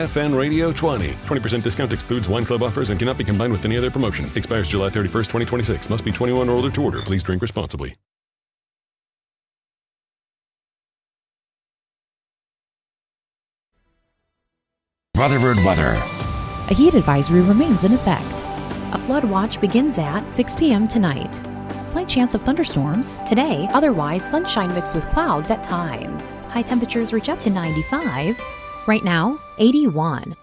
FN Radio 20. 20% discount excludes wine club offers and cannot be combined with any other promotion. Expires July 31st, 2026. Must be 21 or older to order. Please drink responsibly. Rutherford weather. A heat advisory remains in effect. A flood watch begins at 6 p.m. tonight. Slight chance of thunderstorms today, otherwise sunshine mixed with clouds at times. High temperatures reach up to 95. Right now, 81.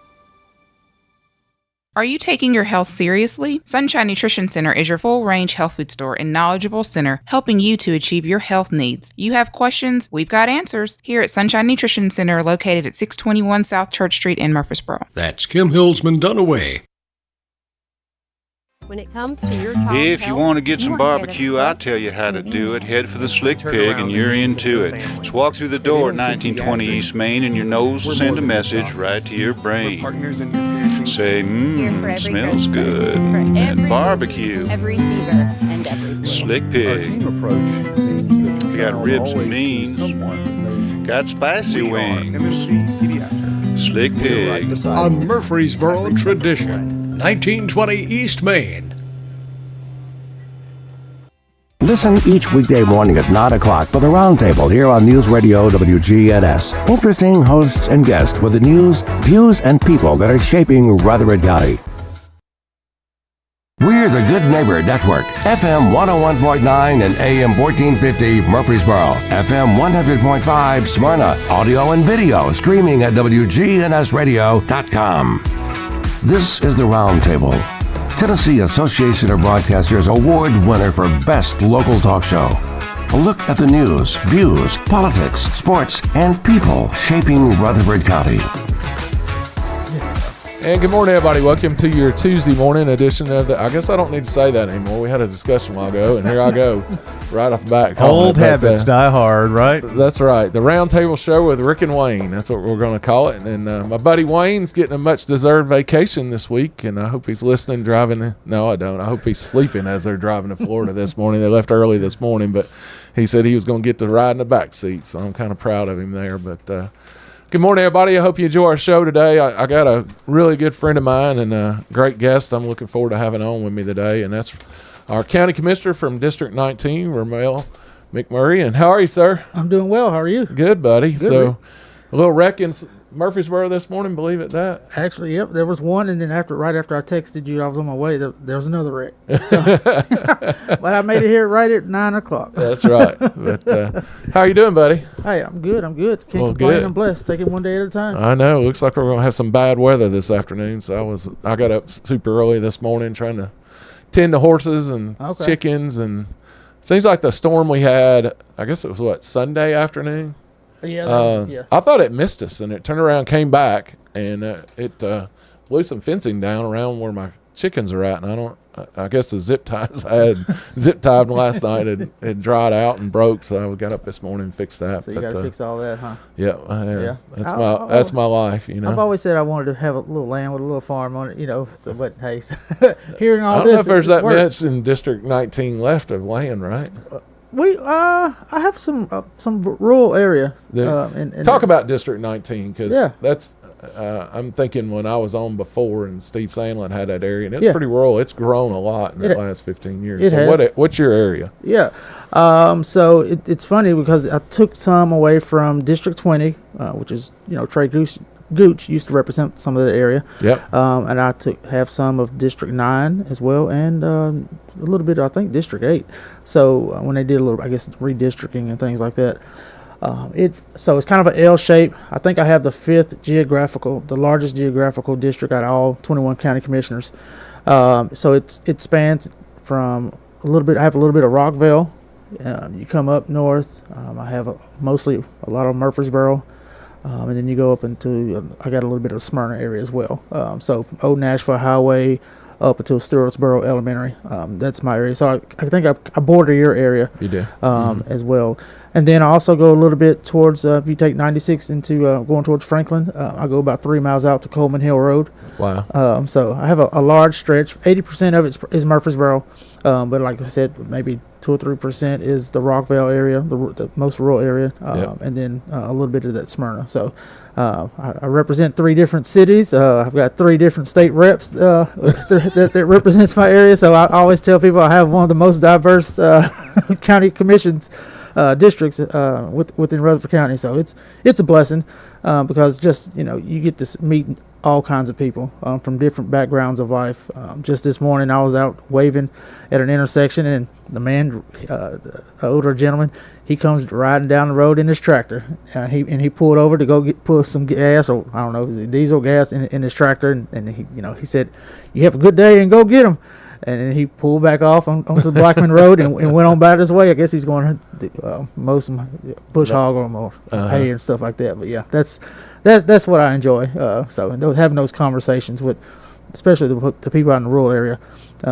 Are you taking your health seriously? Sunshine Nutrition Center is your full-range health food store and knowledgeable center helping you to achieve your health needs. You have questions? We've got answers here at Sunshine Nutrition Center, located at 621 South Church Street in Murfreesboro. That's Kim Hillsman Dunaway. When it comes to your child's If you health, want to get some you wanna barbecue, I'll tell you how to do it. Head for the Slick Pig and you're into it. Just walk through the door at 1920 East Main and your nose will send a message right to your brain. Say, smells good. And barbecue. every fever and every Slick Pig. We got ribs and beans. Got spicy wings. Slick Pig. A Murfreesboro tradition. 1920 East Main. Listen each weekday morning at 9 o'clock for the Roundtable here on News Radio WGNS. Interesting hosts and guests with the news, views, and people that are shaping Rutherford County. We're the Good Neighbor Network, FM 101.9 and AM 1450 Murfreesboro, FM 100.5 Smyrna, audio and video streaming at WGNSradio.com. This is the Roundtable, Tennessee Association of Broadcasters Award winner for Best Local Talk Show. A look at the news, views, politics, sports, and people shaping Rutherford County. And good morning, everybody. Welcome to your Tuesday morning edition of the... I guess I don't need to say that anymore. We had a discussion a while ago, and here I go, right off the bat. Old habits die hard, right? That's right. The Roundtable Show with Rick and Wayne. That's what we're going to call it. And my buddy Wayne's getting a much-deserved vacation this week, and I hope he's listening, driving. No, I don't. I hope he's sleeping as they're driving to Florida this morning. They left early this morning, but he said he was going to get to ride in the back seat, so I'm kind of proud of him there. But good morning, everybody. I hope you enjoy our show today. I got a really good friend of mine and a great guest I'm looking forward to having on with me today, and that's our County Commissioner from District 19, Romel McMurry. And how are you, sir? I'm doing well. How are you? Good, buddy. Good, so, Rick. a little wreck in Murfreesboro this morning, believe it that? Actually, yep. There was one, and then right after I texted you, I was on my way. There was another wreck. So, but I made it here right at 9 o'clock. That's right. But how are you doing, buddy? Hey, I'm good. Can't Well, complain. good. I'm blessed. Take it one day at a time. I know. Looks like we're going to have some bad weather this afternoon. So I got up super early this morning trying to tend to horses and chickens, and it seems like the storm we had, I guess it was Sunday afternoon. Yeah, I thought it missed us, and it turned around, came back, and it blew some fencing down around where my chickens are at. And I guess the zip ties I had zip tied last night had dried out and broke, so I got up this morning and fixed that. So you got to fix all that, huh? Yeah. That's my life, you know. I've always said I wanted to have a little land with a little farm on it, you know. So, but hey, hearing all I don't this, know if there's that much in District 19 left of land, right? I have some rural area. Talk about District 19, because that's I'm thinking when I was on before and Steve Sandlin had that area, and it's pretty rural. It's grown a lot in the last 15 years. So what's your area? Yeah. So it's funny because I took some away from District 20, which is, Trey Gooch used to represent some of that area. Yep. And I have some of District 9 as well, and a little bit, I think, District 8. So when they did a little, I guess, redistricting and things like that. So it's kind of an L shape. I think I have the the largest geographical district out of all 21 county commissioners. So it spans from I have a little bit of Rockvale. You come up north. I have a lot of Murfreesboro. And then you go up into, I got a little bit of Smyrna area as well. So from Old Nashville Highway up until Stewartsboro Elementary. That's my area. So I think I border your area. You do. As well. And then I also go a little bit towards, if you take 96 into going towards Franklin, I go about 3 miles out to Coleman Hill Road. Wow. So I have a large stretch. 80% of it is Murfreesboro. But like I said, maybe 2 or 3% is the Rockvale area, the most rural area, and then a little bit of that Smyrna. So I represent 3 different cities. I've got 3 different state reps that represents my area. So I always tell people I have one of the most diverse county commissions districts within Rutherford County. So it's a blessing because just you get to meet all kinds of people from different backgrounds of life. Just this morning, I was out waving at an intersection, and the man, the older gentleman, he comes riding down the road in his tractor. He pulled over to go put some gas, or I don't know, is it diesel gas in his tractor, and he said, "You have a good day and go get him." And then he pulled back off onto the Blackman Road and went on about his way. I guess he's going to mow some bush hog or hay and stuff like that. But yeah, that's what I enjoy. So having those conversations with, especially the people out in the rural area,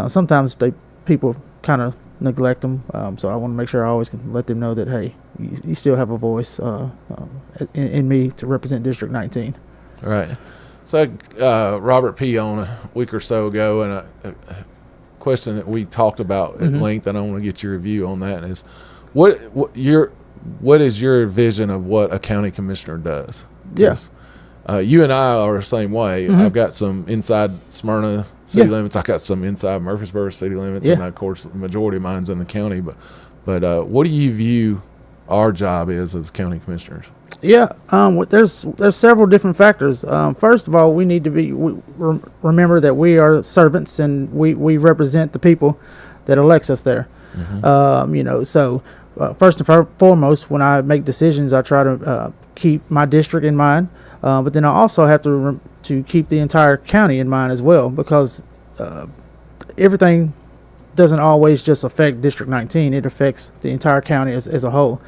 sometimes people kind of neglect them. So I want to make sure I always can let them know that, hey, you still have a voice in me to represent District 19. Right. So Robert P. on a week or so ago, and a question that we talked about at length, and I want to get your view on that, is what is your vision of what a county commissioner does? Yes. You and I are the same way. I've got some inside Smyrna city limits. I've got some inside Murfreesboro city limits, and of course the majority of mine's in the county. But what do you view our job is as county commissioners? Yeah, there's several different factors. First of all, we need to remember that we are servants, and we represent the people that elects us there. So first and foremost, when I make decisions, I try to keep my district in mind, but then I also have to keep the entire county in mind as well, because everything doesn't always just affect District 19. It affects the entire county as a whole.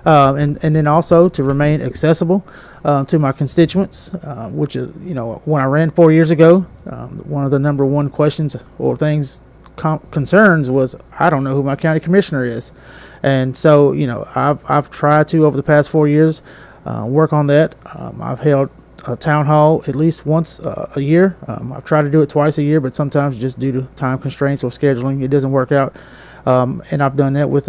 And then also to remain accessible to my constituents, which is, when I ran 4 years ago, one of the number one questions or concerns was, I don't know who my county commissioner is. And so, I've tried to, over the past 4 years, work on that. I've held a town hall at least once a year. I've tried to do it twice a year, but sometimes just due to time constraints or scheduling, it doesn't work out. And I've done that with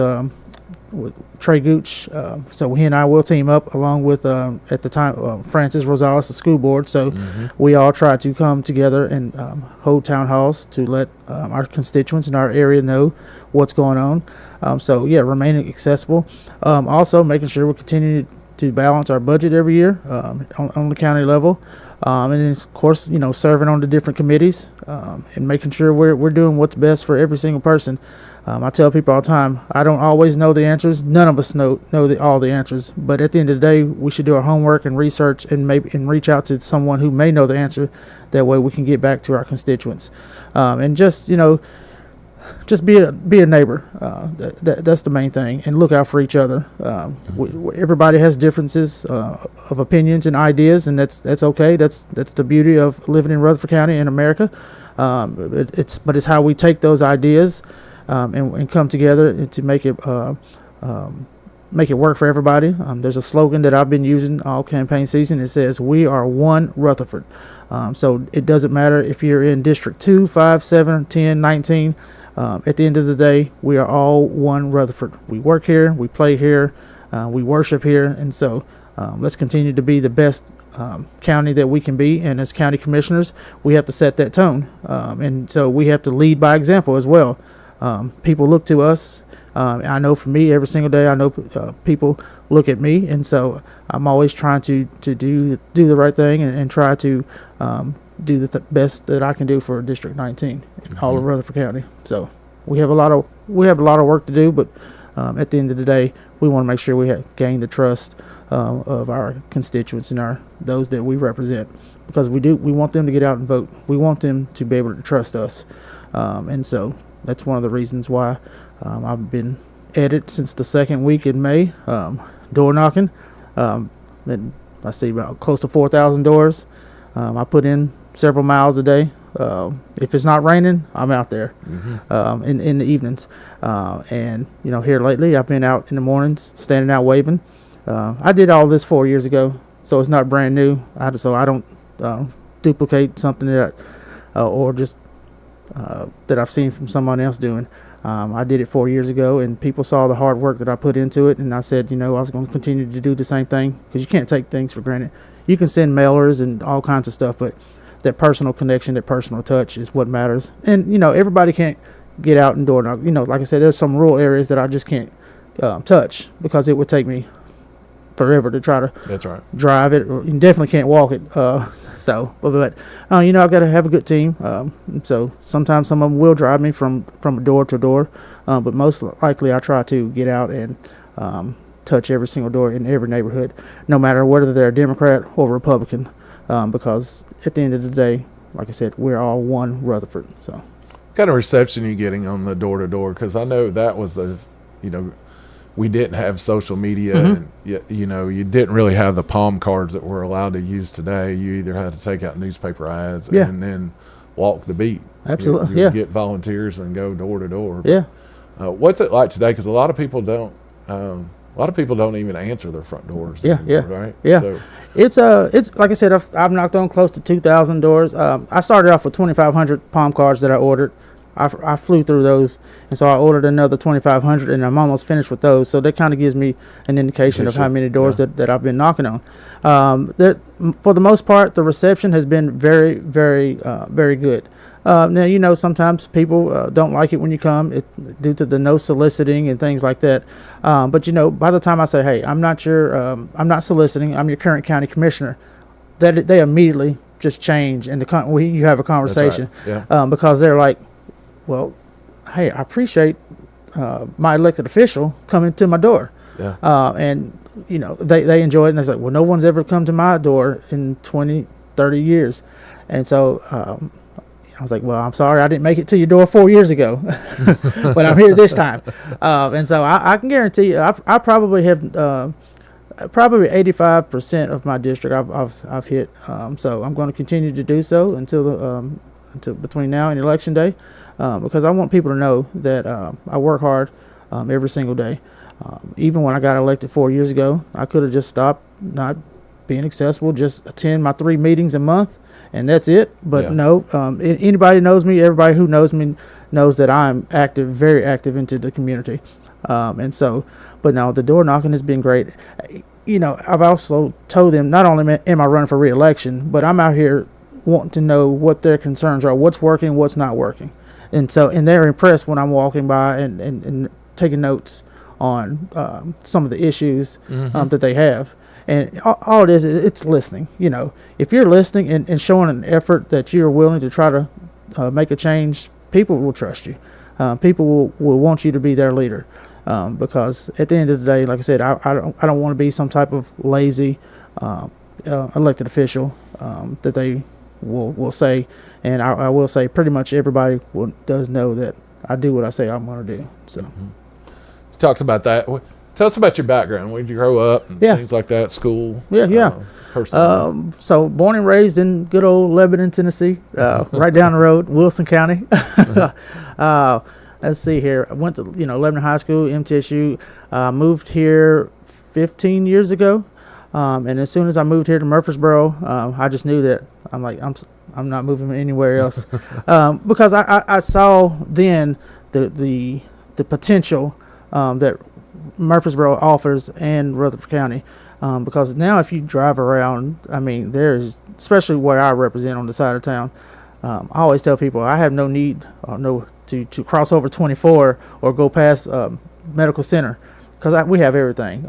Trey Gooch, so he and I will team up along with at the time Francis Rosales, the school board. So we all try to come together and hold town halls to let our constituents in our area know what's going on. Remaining accessible. Also making sure we're continuing to balance our budget every year on the county level, and then of course serving on the different committees and making sure we're doing what's best for every single person. I tell people all the time, I don't always know the answers. None of us know all the answers. But at the end of the day, we should do our homework and research and reach out to someone who may know the answer. That way we can get back to our constituents. And just be a neighbor. That's the main thing. And look out for each other. Everybody has differences of opinions and ideas, and that's okay. That's the beauty of living in Rutherford County in America. It's how we take those ideas and come together and to make it work for everybody. There's a slogan that I've been using all campaign season. It says, "We are one Rutherford." So it doesn't matter if you're in District 2, 5, 7, 10, 19. At the end of the day, we are all one Rutherford. We work here, we play here, we worship here, and so let's continue to be the best county that we can be. And as county commissioners, we have to set that tone, and so we have to lead by example as well. People look to us. I know for me, every single day, I know people look at me, and so I'm always trying to do the right thing and try to do the best that I can do for District 19 in all of Rutherford County. So we have a lot of work to do, but at the end of the day, we want to make sure we gain the trust of our constituents and those that we represent, because we want them to get out and vote. We want them to be able to trust us, and so that's one of the reasons why I've been at it since the second week in May, door knocking. And I see about close to 4,000 doors. I put in several miles a day. If it's not raining, I'm out there in the evenings. And here lately, I've been out in the mornings, standing out waving. I did all this 4 years ago, so it's not brand new. So I don't duplicate something that or just that I've seen from someone else doing. I did it 4 years ago, and people saw the hard work that I put into it, and I said, I was going to continue to do the same thing, because you can't take things for granted. You can send mailers and all kinds of stuff, but that personal connection, that personal touch is what matters. And, everybody can't get out and door knock. Like I said, there's some rural areas that I just can't touch, because it would take me forever to try to That's right. drive it, or you definitely can't walk it. But I've got to have a good team. So sometimes some of them will drive me from door to door, but most likely I try to get out and touch every single door in every neighborhood, no matter whether they're Democrat or Republican, because at the end of the day, like I said, we're all one Rutherford. So, What kind of reception are you getting on the door to door? Because I know that was we didn't have social media, and you didn't really have the palm cards that we're allowed to use today. You either had to take out newspaper ads and then walk the beat. Absolutely, you get volunteers and go door to door. Yeah. What's it like today? Because a lot of people don't. A lot of people don't even answer their front doors. Anymore, right? Yeah. So, it's like I said, I've knocked on close to 2,000 doors. I started off with 2,500 palm cards that I ordered. I flew through those, and so I ordered another 2,500, and I'm almost finished with those. So that kind of gives me an indication of how many doors that I've been knocking on. For the most part, the reception has been very, very, very good. Now, sometimes people don't like it when you come due to the no soliciting and things like that. But by the time I say, hey, I'm not soliciting, I'm your current county commissioner, that they immediately just change, and you have a conversation. That's right. Because they're like, well, hey, I appreciate my elected official coming to my door. Yeah. And, they enjoy it, and they're like, well, no one's ever come to my door in 20, 30 years. And so I was like, well, I'm sorry I didn't make it to your door 4 years ago, but I'm here this time. And so I can guarantee you, I probably have probably 85% of my district I've hit. So I'm going to continue to do so until between now and election day, because I want people to know that I work hard every single day. Even when I got elected 4 years ago, I could have just stopped not being accessible, just attend my 3 meetings a month, and that's it. But no, anybody knows me, everybody who knows me knows that I'm active, very active into the community. And so, but no, the door knocking has been great. I've also told them, not only am I running for re-election, but I'm out here wanting to know what their concerns are, what's working, what's not working. And they're impressed when I'm walking by and taking notes on some of the issues that they have. And all it is, it's listening. If you're listening and showing an effort that you're willing to try to make a change, people will trust you. People will want you to be their leader. Because at the end of the day, like I said, I don't want to be some type of lazy elected official that they will say. And I will say pretty much everybody does know that I do what I say I'm going to do. So, you talked about that. Tell us about your background. Where did you grow up and things like that, school? So born and raised in good old Lebanon, Tennessee, right down the road, Wilson County. Let's see here. I went to Lebanon High School, MTSU. Moved here 15 years ago, and as soon as I moved here to Murfreesboro, I just knew that I'm not moving anywhere else, because I saw then the potential that Murfreesboro offers and Rutherford County, because now if you drive around, there's, especially where I represent on the side of town, I always tell people I have no need to cross over 24 or go past medical center, because we have everything.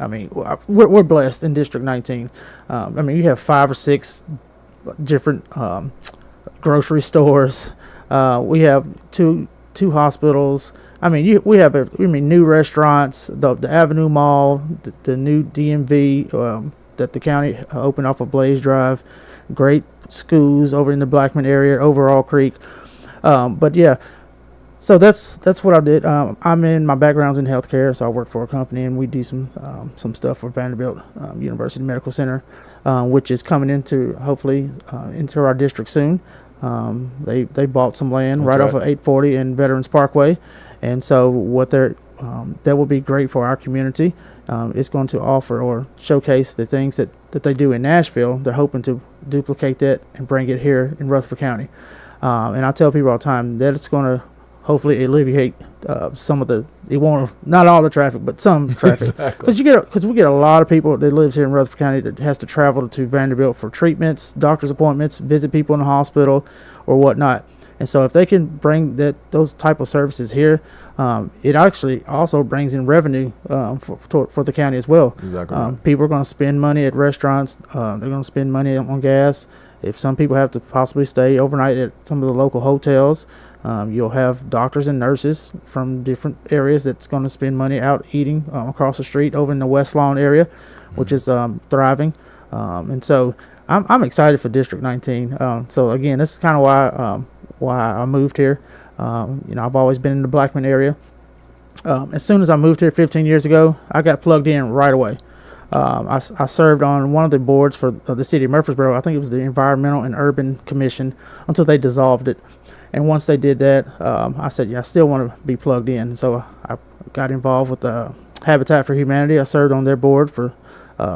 We're blessed in District 19. You have 5 or 6 different grocery stores. We have two hospitals. We have new restaurants, the Avenue Mall, the new DMV that the county opened off of Blaze Drive, great schools over in the Blackman area, Overall Creek. So that's what I did. My background's in healthcare, so I work for a company, and we do some stuff for Vanderbilt University Medical Center, which is coming hopefully into our district soon. They bought some land right off of 840 and Veterans Parkway, and so that will be great for our community. It's going to offer or showcase the things that they do in Nashville. They're hoping to duplicate that and bring it here in Rutherford County. And I tell people all the time that it's going to hopefully alleviate some of the, it won't, not all the traffic, but some traffic. Exactly. Because we get a lot of people that lives here in Rutherford County that has to travel to Vanderbilt for treatments, doctor's appointments, visit people in the hospital or whatnot. And so if they can bring those type of services here, it actually also brings in revenue for the county as well. Exactly. People are going to spend money at restaurants. They're going to spend money on gas. If some people have to possibly stay overnight at some of the local hotels, you'll have doctors and nurses from different areas that's going to spend money out eating across the street over in the West Lawn area, which is thriving. And so I'm excited for District 19. So again, this is kind of why I moved here. I've always been in the Blackman area. As soon as I moved here 15 years ago, I got plugged in right away. I served on one of the boards for the city of Murfreesboro. I think it was the Environmental and Urban Commission until they dissolved it. And once they did that, I said, I still want to be plugged in. So I got involved with Habitat for Humanity. I served on their board for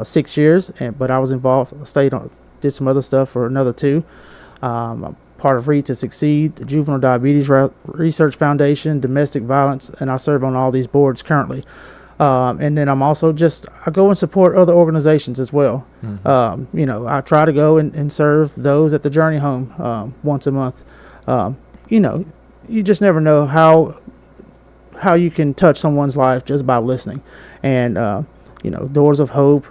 6 years, but I was involved, did some other stuff for another 2. I'm part of Read to Succeed, the Juvenile Diabetes Research Foundation, Domestic Violence, and I serve on all these boards currently. And then I'm also I go and support other organizations as well. Mm-hmm. I try to go and serve those at the Journey Home once a month. You just never know how you can touch someone's life just by listening. And, Doors of Hope,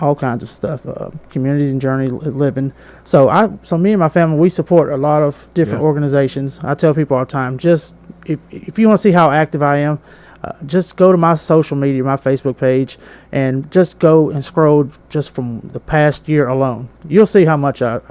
all kinds of stuff, communities and journey living. So me and my family, we support a lot of different organizations. I tell people all the time, just if you want to see how active I am, just go to my social media, my Facebook page, and just go and scroll just from the past year alone. You'll see how much I'm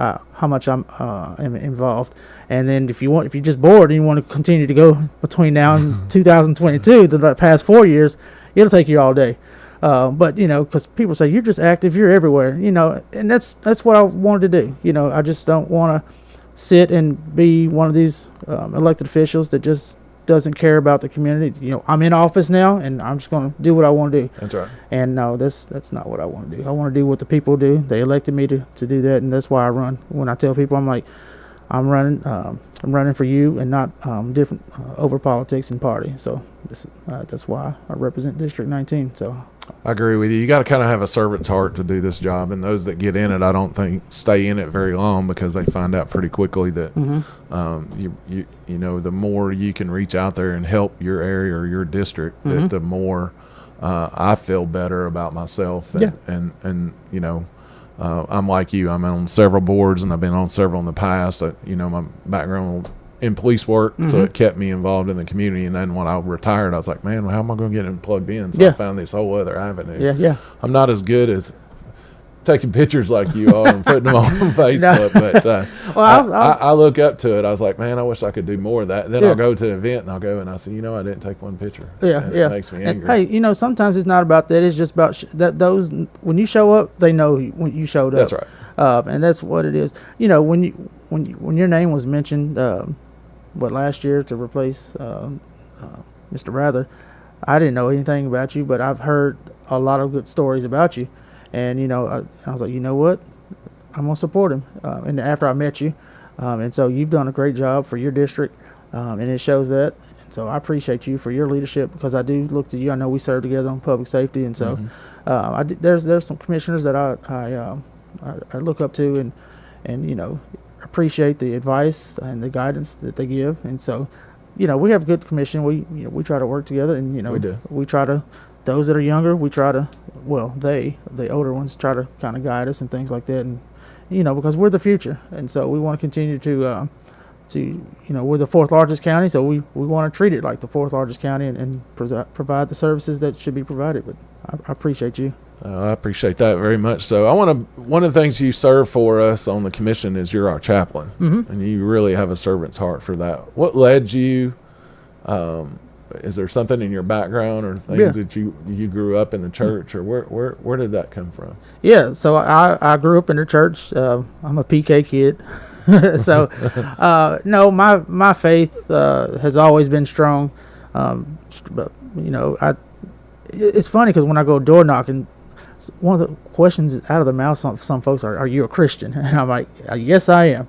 involved. And then if you're just bored and you want to continue to go between now and 2022, the past 4 years, it'll take you all day. But because people say you're just active, you're everywhere, and that's what I wanted to do. I just don't want to sit and be one of these elected officials that just doesn't care about the community. I'm in office now, and I'm just going to do what I want to do. That's right. And no, that's not what I want to do. I want to do what the people do. They elected me to do that, and that's why I run. When I tell people, I'm like, I'm running for you and not different over politics and party. So that's why I represent District 19. So I agree with you. You got to kind of have a servant's heart to do this job, and those that get in it, I don't think stay in it very long because they find out pretty quickly that the more you can reach out there and help your area or your district, that the more I feel better about myself. And I'm like you. I'm on several boards, and I've been on several in the past. My background in police work, so it kept me involved in the community. And then when I retired, I was like, man, how am I going to get plugged in? So I found this whole other avenue. I'm not as good as taking pictures like you are and putting them on Facebook, but I look up to it. I was like, man, I wish I could do more of that. Then I'll go to an event, and I'll go and I say, I didn't take one picture. It makes me angry. And, hey, sometimes it's not about that. It's just about those when you show up, they know when you showed up. That's right. And that's what it is. When your name was mentioned, last year to replace Mr. Rather, I didn't know anything about you, but I've heard a lot of good stories about you. And, I was like, you know what? I'm going to support him. And after I met you, and so you've done a great job for your district, and it shows that. And so I appreciate you for your leadership because I do look to you. I know we serve together on public safety. And so there's some commissioners that I look up to and appreciate the advice and the guidance that they give. And so, we have a good commission. We try to work together, and we do. We try to, those that are younger, we try to, the older ones try to kind of guide us and things like that. And because we're the future, and so we want to continue to we're the 4th largest county, so we want to treat it like the 4th largest county and provide the services that should be provided. But I appreciate you. I appreciate that very much. So one of the things you serve for us on the commission is you're our chaplain, and you really have a servant's heart for that. What led you? Is there something in your background or things that you grew up in the church, or where did that come from? Yeah, so I grew up in the church. I'm a PK kid. So no, my faith has always been strong. But it's funny because when I go door knocking, one of the questions out of the mouth some folks are you a Christian? And I'm like, yes, I am.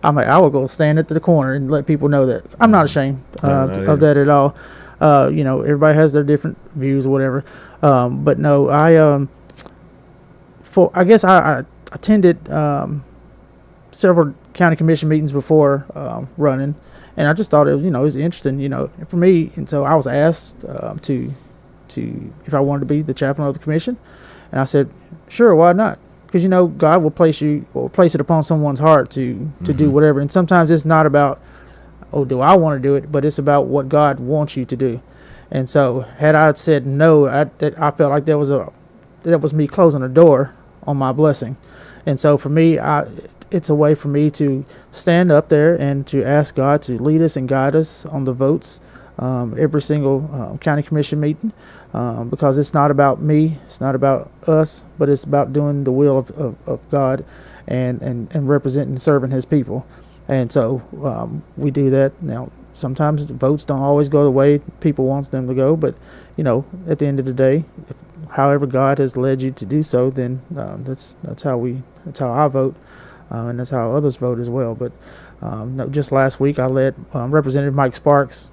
I will go stand at the corner and let people know that I'm not ashamed of that at all. Everybody has their different views or whatever. But no, I guess I attended several county commission meetings before running, and I just thought it was interesting, for me. And so I was asked to if I wanted to be the chaplain of the commission, and I said, sure, why not? Because God will place it upon someone's heart to do whatever. And sometimes it's not about, do I want to do it, but it's about what God wants you to do. And so had I said no, I felt like that was me closing a door on my blessing. And so for me, it's a way for me to stand up there and to ask God to lead us and guide us on the votes every single county commission meeting, because it's not about me, it's not about us, but it's about doing the will of God and representing and serving his people. And so we do that. Now, sometimes the votes don't always go the way people want them to go, but at the end of the day, however God has led you to do so, then that's how I vote, and that's how others vote as well. But just last week I led Representative Mike Sparks.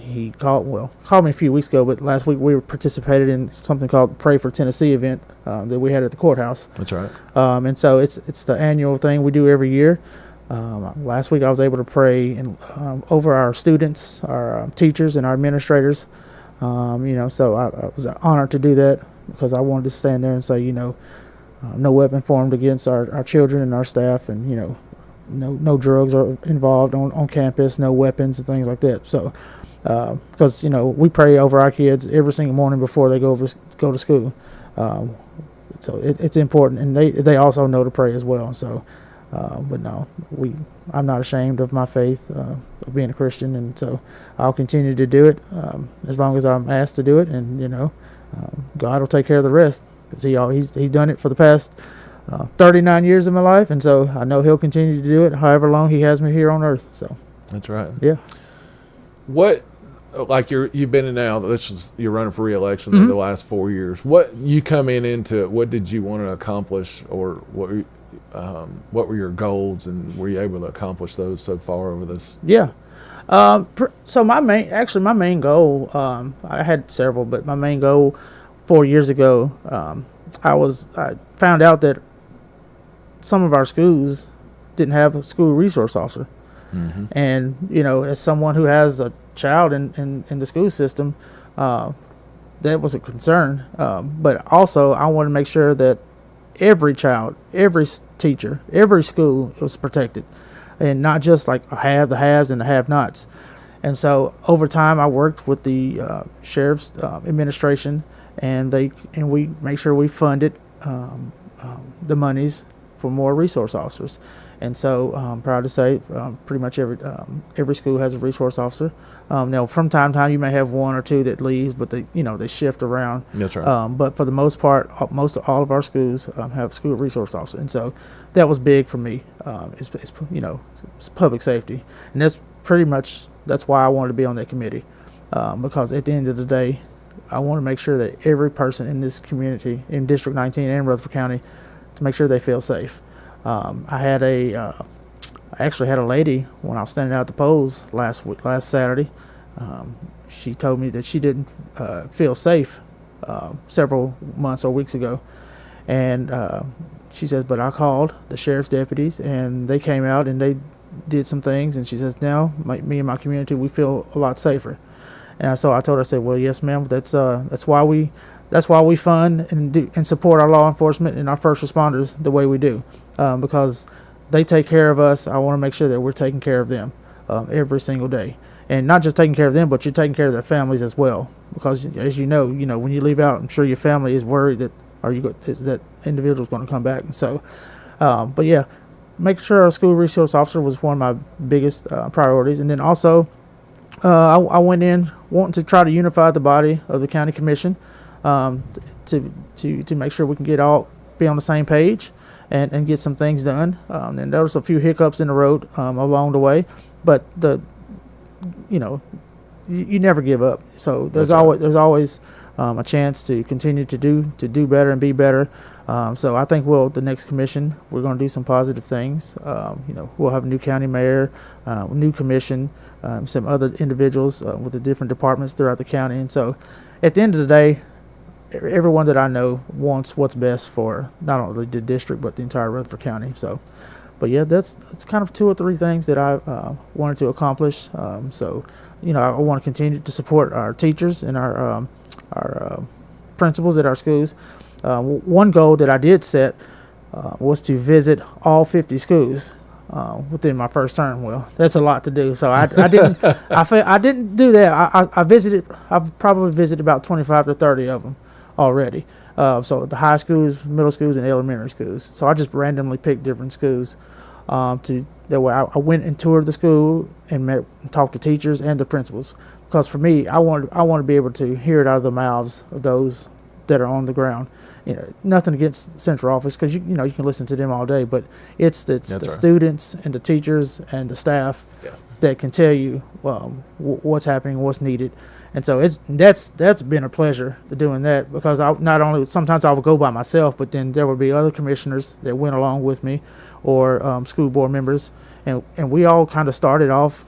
He called me a few weeks ago, but last week we participated in something called Pray for Tennessee event that we had at the courthouse. That's right. And so it's the annual thing we do every year. Last week I was able to pray over our students, our teachers, and our administrators. So I was honored to do that, because I wanted to stand there and say, no weapon formed against our children and our staff, and no drugs are involved on campus, no weapons and things like that. So because we pray over our kids every single morning before they go to school. So it's important, and they also know to pray as well. So but no, I'm not ashamed of my faith, of being a Christian, and so I'll continue to do it as long as I'm asked to do it, and God will take care of the rest, because he's done it for the past 39 years of my life, and so I know he'll continue to do it however long he has me here on earth. So that's right. Yeah. What, like you've been in now, you're running for re-election the last 4 years. What you come into it, what did you want to accomplish, or what were your goals, and were you able to accomplish those so far over this? Yeah. So my main goal, I had several, but my main goal 4 years ago, I found out that some of our schools didn't have a school resource officer. Mm-hmm. And, as someone who has a child in the school system, that was a concern. But also I wanted to make sure that every child, every teacher, every school was protected, and not just like the haves and the have-nots. And so over time I worked with the sheriff's administration, and we make sure we funded the monies for more resource officers. And so I'm proud to say pretty much every school has a resource officer. Now from time to time you may have one or two that leaves, but they shift around. That's right. But for the most part, most of all of our schools have school resource officer, and so that was big for me. It's public safety, and that's why I wanted to be on that committee, because at the end of the day, I want to make sure that every person in this community, in District 19 and Rutherford County, to make sure they feel safe. I actually had a lady when I was standing out at the polls last Saturday. She told me that she didn't feel safe several months or weeks ago, and she says, but I called the sheriff's deputies, and they came out and they did some things, and she says, now me and my community, we feel a lot safer. And so I told her, I said, well, yes, ma'am, that's why we fund and support our law enforcement and our first responders the way we do, because they take care of us. I want to make sure that we're taking care of them every single day, and not just taking care of them, but you're taking care of their families as well. Because as you know, when you leave out, I'm sure your family is worried that that individual's going to come back. And so, but yeah, making sure our school resource officer was one of my biggest priorities, and then also I went in wanting to try to unify the body of the county commission. To make sure we can be on the same page and get some things done. And there was a few hiccups in the road along the way, but you never give up. So there's always a chance to continue to do better and be better. So I think the next commission, we're going to do some positive things. We'll have a new county mayor, new commission, some other individuals with the different departments throughout the county. And so at the end of the day, everyone that I know wants what's best for not only the district, but the entire Rutherford County. So, but yeah, that's kind of 2 or 3 things that I wanted to accomplish. I want to continue to support our teachers and our principals at our schools. One goal that I did set was to visit all 50 schools within my first term. Well, that's a lot to do, so I didn't. I didn't do that. I've probably visited about 25 to 30 of them already. So the high schools, middle schools, and elementary schools. So I just randomly picked different schools that way. I went and toured the school and talked to teachers and the principals, because for me, I want to be able to hear it out of the mouths of those that are on the ground. Nothing against central office, because you can listen to them all day, but it's the students and the teachers and the staff that can tell you what's happening, what's needed. And so that's been a pleasure doing that, because sometimes I would go by myself, but then there would be other commissioners that went along with me, or school board members, and we all kind of started off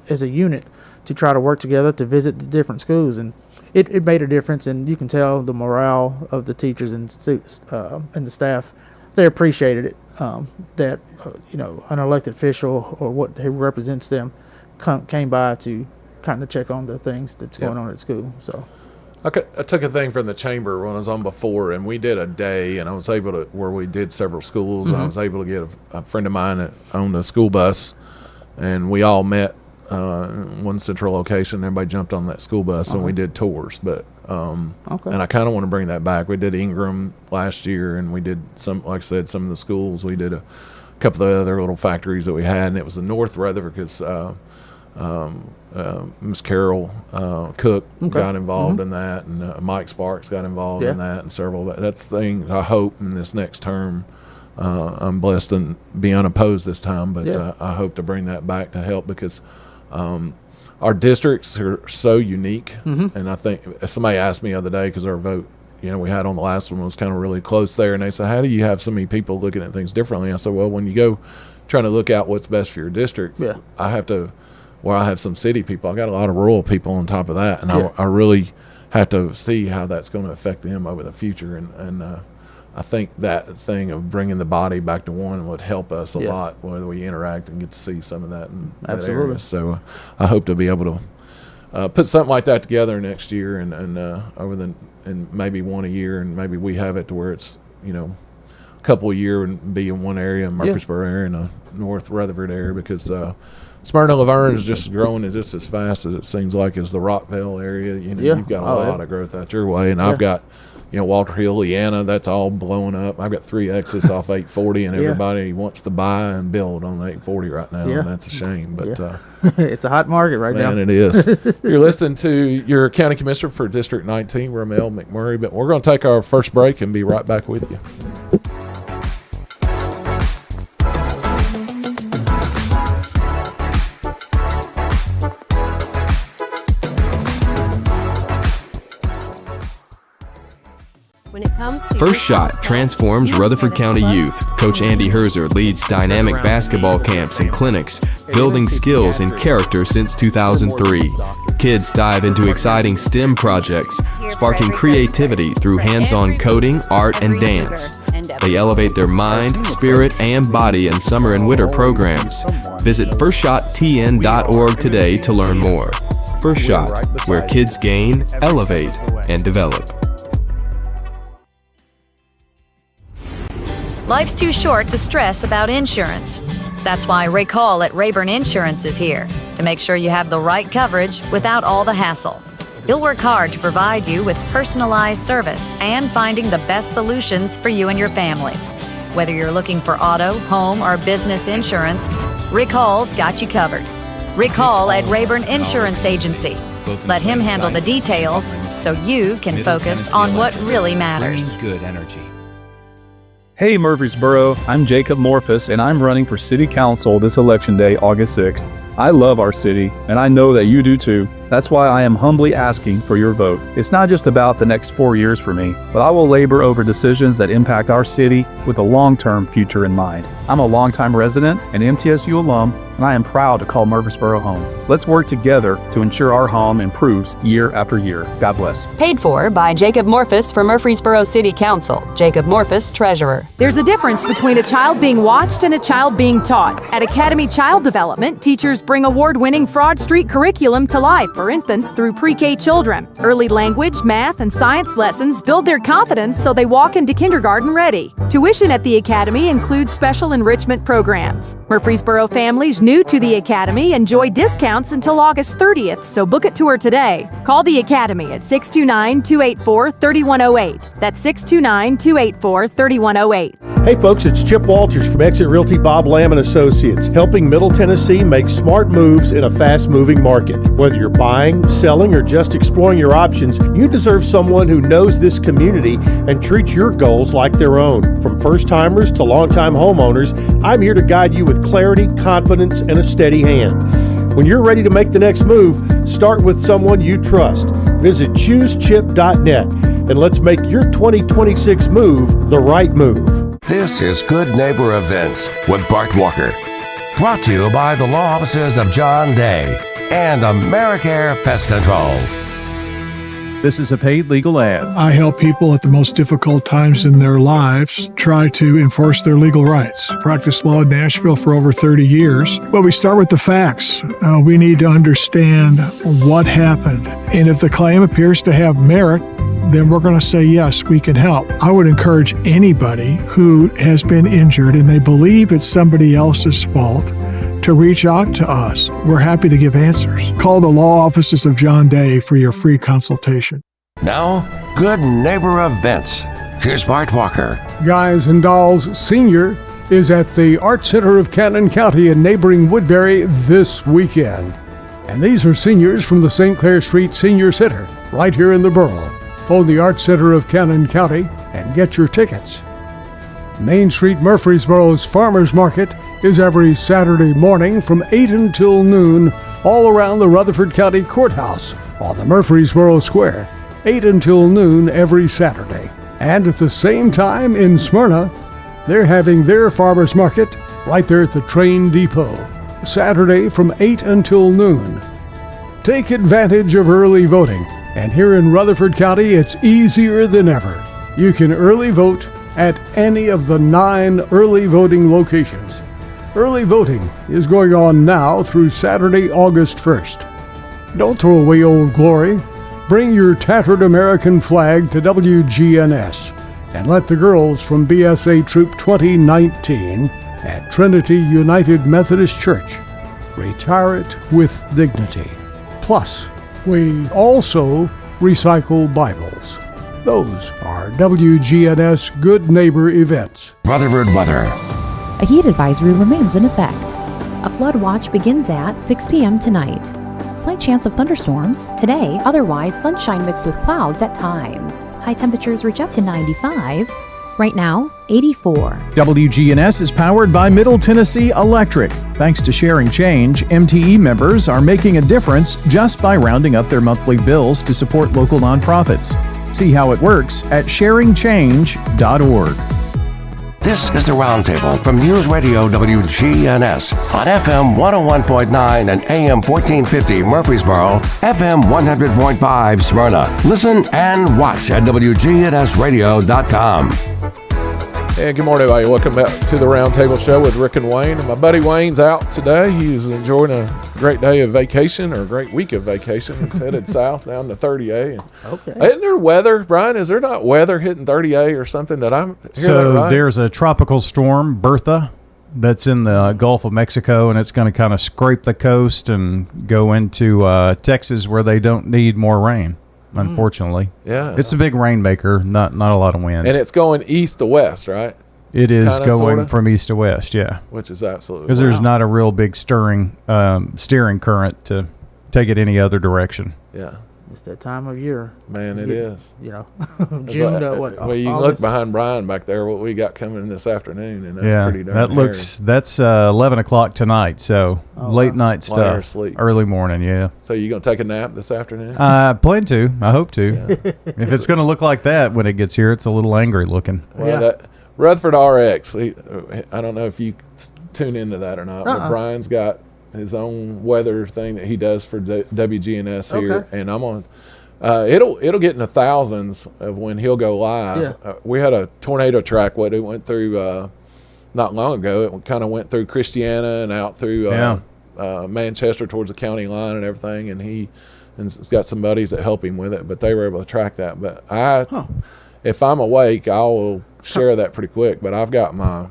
as a unit to try to work together to visit the different schools, and it made a difference. And you can tell the morale of the teachers and the staff, they appreciated it, that an elected official or who represents them came by to kind of check on the things that's going on at school. So I took a thing from the chamber when I was on before, and we did a day, and I was able to, where we did several schools, and I was able to get a friend of mine that owned a school bus, and we all met one central location. Everybody jumped on that school bus, and we did tours. But and I kind of want to bring that back. We did Ingram last year, and we did some, like I said, some of the schools. We did a couple of the other little factories that we had, and it was the North Rutherford, because Miss Carol Cook got involved in that, and Mike Sparks got involved in that, and several. That's things I hope in this next term. I'm blessed and be unopposed this time, but I hope to bring that back to help, because our districts are so unique. And I think somebody asked me the other day, because our vote, we had on the last one was kind of really close there, and they said, how do you have so many people looking at things differently? I said, well, when you go trying to look out what's best for your district, I have some city people, I got a lot of rural people on top of that, and I really have to see how that's going to affect them over the future, and I think that thing of bringing the body back to one would help us a lot, whether we interact and get to see some of that in that area. So I hope to be able to put something like that together next year, and maybe one a year, and maybe we have it to where it's a couple a year and be in one area, in Murfreesboro area, and a North Rutherford area, because Smyrna Laverne is just growing just as fast as it seems like as the Rockvale area. You've got a lot of growth out your way, and I've got Walter Hill, Leanna, that's all blowing up. I've got 3 exits off 840, and everybody wants to buy and build on 840 right now, and that's a shame. But it's a hot market right now. Man, it is. You're listening to your County Commissioner for District 19, Romel McMurry, but we're going to take our first break and be right back with you. First Shot transforms Rutherford County youth. Coach Andy Herzer leads dynamic basketball camps and clinics, building skills and character since 2003. Kids dive into exciting STEM projects, sparking creativity through hands-on coding, art, and dance. They elevate their mind, spirit, and body in summer and winter programs. Visit FirstShotTN.org today to learn more. First Shot, where kids gain, elevate, and develop. Life's too short to stress about insurance. That's why Rick Hall at Rayburn Insurance is here to make sure you have the right coverage without all the hassle. He'll work hard to provide you with personalized service and finding the best solutions for you and your family. Whether you're looking for auto, home, or business insurance, Rick Hall's got you covered. Rick Hall at Rayburn Insurance Agency. Let him handle the details so you can focus on what really matters. Good energy. Hey Murfreesboro, I'm Jacob Morphus, and I'm running for City Council this election day, August 6th. I love our city, and I know that you do too. That's why I am humbly asking for your vote. It's not just about the next 4 years for me, but I will labor over decisions that impact our city with a long-term future in mind. I'm a longtime resident and MTSU alum, and I am proud to call Murfreesboro home. Let's work together to ensure our home improves year after year. God bless. Paid for by Jacob Morphus for Murfreesboro City Council. Jacob Morphus, Treasurer. There's a difference between a child being watched and a child being taught. At Academy Child Development, teachers bring award-winning Fraud Street curriculum to life for infants through pre-K children. Early language, math, and science lessons build their confidence so they walk into kindergarten ready. Tuition at the Academy includes special enrichment programs. Murfreesboro families new to the Academy enjoy discounts until August 30th, so book a tour today. Call the Academy at 629-284-3108. That's 629-284-3108. Hey folks, it's Chip Walters from Exit Realty Bob Lamb & Associates, helping Middle Tennessee make smart moves in a fast-moving market. Whether you're buying, selling, or just exploring your options, you deserve someone who knows this community and treats your goals like their own. From first-timers to long-time homeowners, I'm here to guide you with clarity, confidence, and a steady hand. When you're ready to make the next move, start with someone you trust. Visit choosechip.net and let's make your 2026 move the right move. This is Good Neighbor Events with Bart Walker. Brought to you by the law offices of John Day and AmeriCare Pest Control. This is a paid legal ad. I help people at the most difficult times in their lives try to enforce their legal rights. Practiced law in Nashville for over 30 years. But we start with the facts. We need to understand what happened. And if the claim appears to have merit, then we're going to say, yes, we can help. I would encourage anybody who has been injured and they believe it's somebody else's fault to reach out to us. We're happy to give answers. Call the law offices of John Day for your free consultation. Now, Good Neighbor Events. Here's Bart Walker. Guys and Dolls Senior is at the Art Center of Cannon County in neighboring Woodbury this weekend. And these are seniors from the St. Clair Street Senior Center, right here in the borough. Phone the Art Center of Cannon County and get your tickets. Main Street Murfreesboro's Farmers Market is every Saturday morning from 8 until noon all around the Rutherford County Courthouse on the Murfreesboro Square, 8 until noon every Saturday. And at the same time in Smyrna, they're having their Farmers Market right there at the train depot, Saturday from 8 until noon. Take advantage of early voting. And here in Rutherford County, it's easier than ever. You can early vote at any of the 9 early voting locations. Early voting is going on now through Saturday, August 1st. Don't throw away Old Glory. Bring your tattered American flag to WGNS and let the girls from BSA Troop 2019 at Trinity United Methodist Church retire it with dignity. Plus, we also recycle Bibles. Those are WGNS Good Neighbor events. Rutherford weather. A heat advisory remains in effect. A flood watch begins at 6 p.m. tonight. Slight chance of thunderstorms today, otherwise sunshine mixed with clouds at times. High temperatures reach up to 95. Right now, 84. WGNS is powered by Middle Tennessee Electric. Thanks to Sharing Change, MTE members are making a difference just by rounding up their monthly bills to support local nonprofits. See how it works at sharingchange.org. This is the Roundtable from News Radio WGNS on FM 101.9 and AM 1450 Murfreesboro, FM 100.5 Smyrna. Listen and watch at WGNSradio.com. And good morning, everybody. Welcome back to the Roundtable Show with Rick and Wayne. And my buddy Wayne's out today. He's enjoying a great day of vacation or a great week of vacation. He's headed south down to 30A. Okay. Isn't there weather, Brian? Is there not weather hitting 30A or something that I'm hearing? So right? There's a tropical storm, Bertha, that's in the Gulf of Mexico, and it's going to kind of scrape the coast and go into Texas where they don't need more rain. Unfortunately, yeah, it's a big rainmaker, not a lot of wind, and it's going east to west, right? It is Kinda, going sorta? from east to west, yeah, which is absolutely because there's not a real big steering current to take it any other direction. Yeah, It's that time of year. Man, it is. You know, It's June. like, well, you can look August. behind Brian back there. What we got coming this afternoon, and that's pretty darn that looks. That's 11 o'clock tonight. So late night While you're stuff. asleep. Early morning. Yeah. So you gonna take a nap this afternoon? I plan to. I hope to. If it's going to look like that when it gets here, it's a little angry looking. Well, that Rutherford RX. I don't know if you tune into that or not, but Brian's got his own weather thing that he does for WGNS here, and I'm on. It'll get in the thousands of when he'll go live. Yeah. We had a tornado track. What it went through not long ago. It kind of went through Christiana and out through Manchester towards the county line and everything. And he's got some buddies that help him with it, but they were able to track that. But if I'm awake, I will share that pretty quick. But I've got my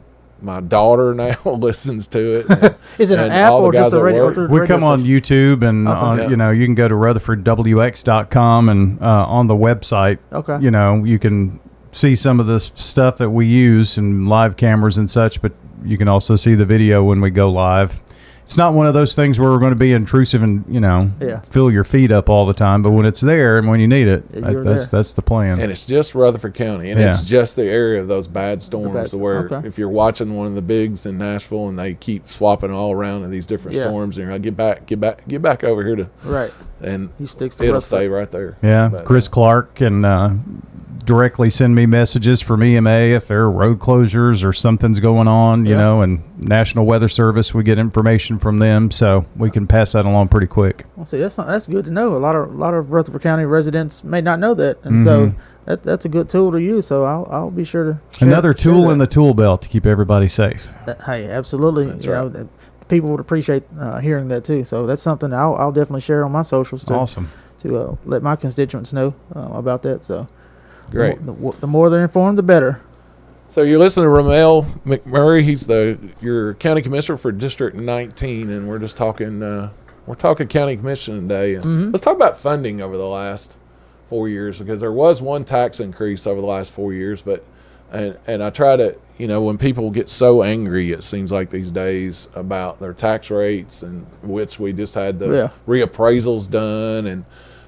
daughter now listens to it. And, Is it an app or just a radio? We come on YouTube and you can go to rutherfordwx.com and on the website, you can see some of the stuff that we use and live cameras and such, but you can also see the video when we go live. It's not one of those things where we're going to be intrusive and fill your feed up all the time. But when it's there and when you need it, that's the plan. And it's just Rutherford County, and it's just the area of those bad storms where if you're watching one of the bigs in Nashville and they keep swapping all around in these different storms, and you're like, get back over here to and he sticks to it'll stay right there. Yeah, but, Chris Clark can directly send me messages from EMA if there are road closures or something's going on, you know, and National Weather Service, we get information from them, so we can pass that along pretty quick. Well, see, that's good to know. A lot of Rutherford County residents may not know that, and so that's a good tool to use. So I'll be sure to share, another tool in the tool belt to keep everybody safe. Hey, absolutely. That's right. Know, people would appreciate hearing that too. So that's something I'll definitely share on my socials too. Awesome. To let my constituents know about that. So. Great. The more they're informed, the better. So you're listening to Romel McMurry. He's your county commissioner for District 19, and we're just talking. We're talking county commission today. And let's talk about funding over the last 4 years, because there was one tax increase over the last 4 years, but and I try to when people get so angry, it seems like these days about their tax rates, and which we just had the reappraisals done,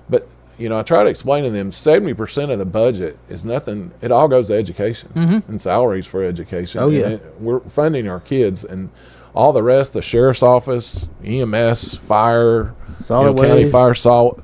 but. I try to explain to them 70% of the budget is nothing. It all goes to education and salaries for education. And we're funding our kids, and all the rest, the sheriff's office, EMS, fire, county fire,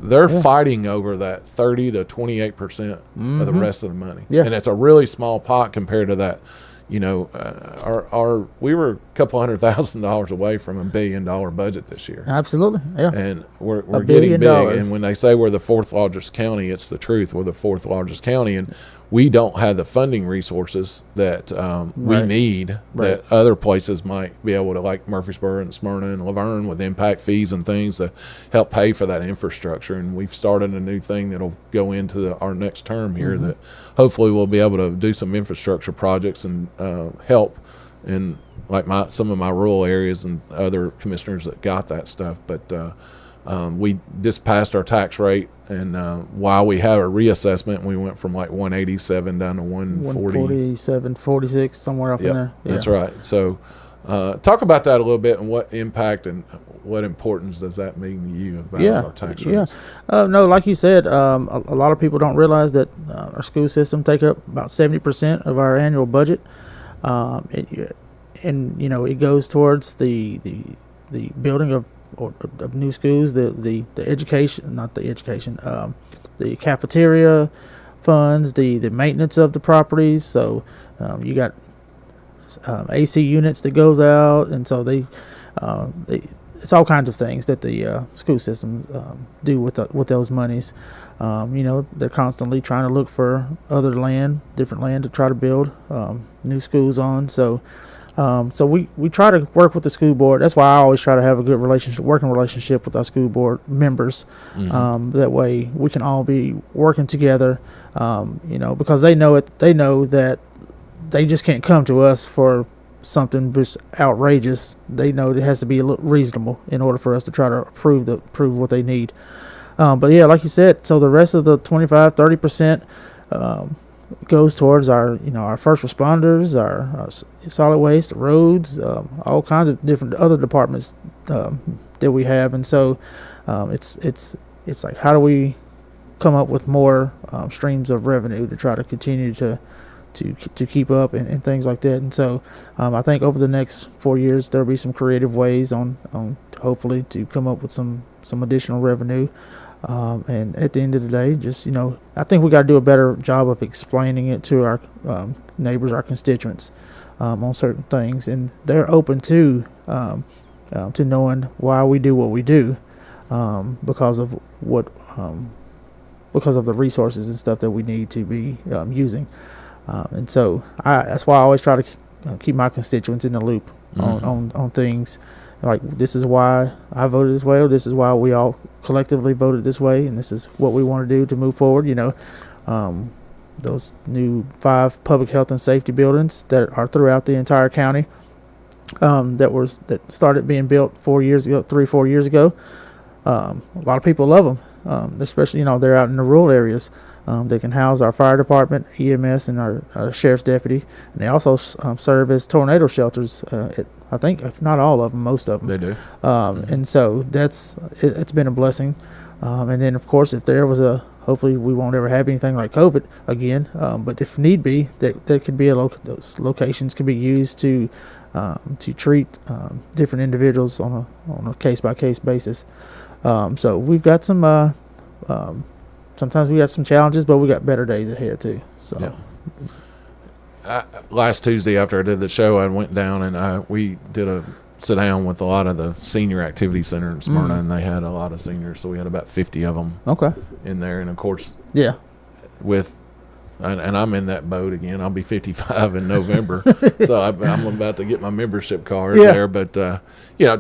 they're fighting over that 30 to 28% of the rest of the money. And it's a really small pot compared to that. We were a couple $100,000 away from $1 billion budget this year. Absolutely, yeah. And we're getting big. And when they say we're the fourth largest county, it's the truth. We're the fourth largest county, and we don't have the funding resources that we need that other places might be able to, like Murfreesboro and Smyrna and Laverne, with impact fees and things to help pay for that infrastructure. And we've started a new thing that'll go into our next term here that hopefully we'll be able to do some infrastructure projects and help in some of my rural areas and other commissioners that got that stuff. But we just passed our tax rate, and while we had a reassessment, we went from like 187 down to 147, 46, somewhere up in there. Yeah. That's right. So talk about that a little bit, and what impact and what importance does that mean to you about our tax rates? No, like you said, a lot of people don't realize that our school system take up about 70% of our annual budget. It goes towards the building of new schools, the education, not the education, the cafeteria funds, the maintenance of the properties. So you got AC units that goes out, and so it's all kinds of things that the school system do with those monies. They're constantly trying to look for different land to try to build new schools on. So we try to work with the school board. That's why I always try to have a good working relationship with our school board members. That way we can all be working together. Because they know that they just can't come to us for something just outrageous. They know it has to be a little reasonable in order for us to try to approve what they need. But yeah, like you said, so the rest of the 25-30% goes towards our first responders, our solid waste, roads, all kinds of different other departments that we have. And so it's like, how do we come up with more streams of revenue to try to continue to keep up and things like that. And so I think over the next 4 years there'll be some creative ways on hopefully to come up with some additional revenue. And at the end of the day, just I think we got to do a better job of explaining it to our neighbors, our constituents, on certain things, and they're open to knowing why we do what we do, because of the resources and stuff that we need to be using. And so that's why I always try to keep my constituents in the loop on things. Like, this is why I voted this way, or this is why we all collectively voted this way, and this is what we want to do to move forward. Those new 5 public health and safety buildings that are throughout the entire county, that started being built 3-4 years ago. A lot of people love them, especially they're out in the rural areas. They can house our fire department, EMS, and our sheriff's deputy, and they also serve as tornado shelters. I think, if not all of them, most of them. They do. And so it's been a blessing. And then, of course, if there was hopefully we won't ever have anything like COVID again. But if need be, that could be those locations can be used to treat different individuals on a case-by-case basis. So we've got some. Sometimes we got some challenges, but we got better days ahead too. So. Yeah. Last Tuesday after I did the show, I went down and we did a sit down with a lot of the senior activity center in Smyrna, and they had a lot of seniors, so we had about 50 of them in there. And of course, and I'm in that boat again. I'll be 55 in November, so I'm about to get my membership card there. But